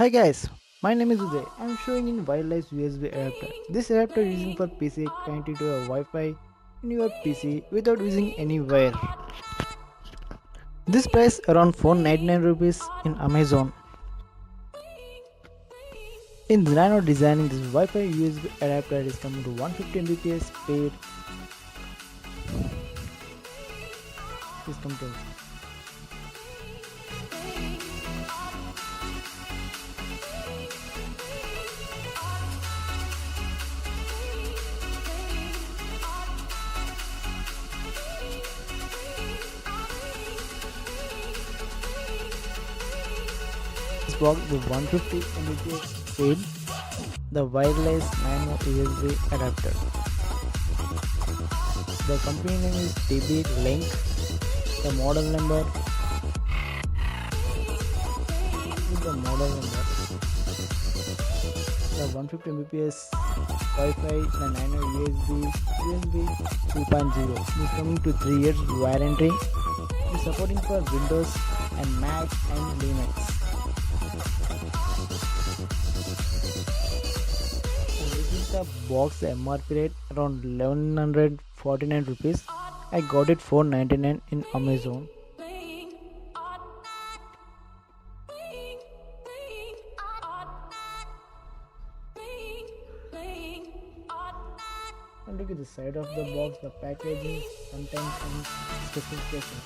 Hi guys, my name is Uday. I'm showing in wireless USB adapter. This adapter is using for PC connected to a Wi-Fi in your PC without using any wire. This price around 499 rupees in Amazon. In nano designing, this Wi-Fi USB adapter is coming to 150 Mbps speed. Is coming to this box with 150 Mbps speed. The wireless nano USB adapter. The company name is TB Link. The model number is the model number. The 150 Mbps Wi-Fi, the nano USB 2.0 is coming to 3 years warranty. It is supporting for Windows and Mac and Linux. And this is the box MRP rate around 1149 rupees. I got it 499 in Amazon. And look at the side of the box, the packaging, contents and specifications.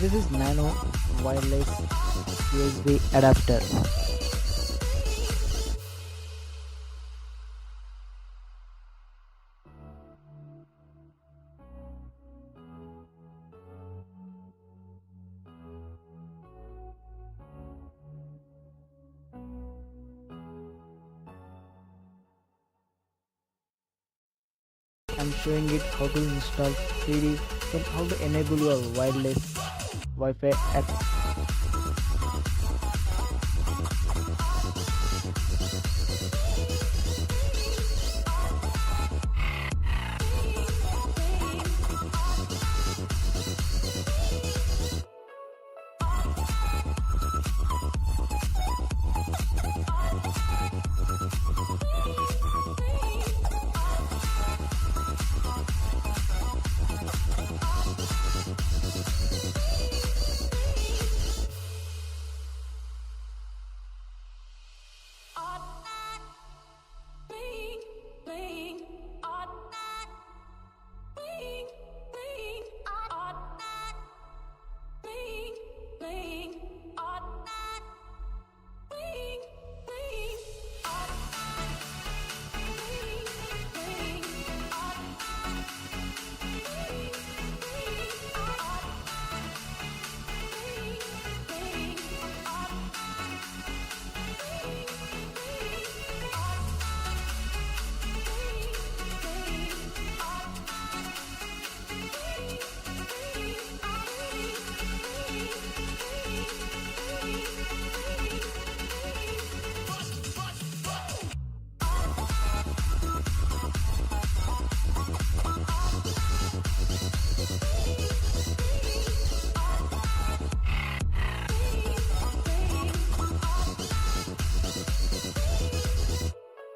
This is nano wireless USB adapter. I'm showing it how to install 3D and how to enable your wireless Wi-Fi app.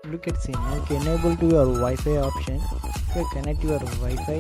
Look at see now enable to your Wi-Fi option. If you connect your Wi-Fi,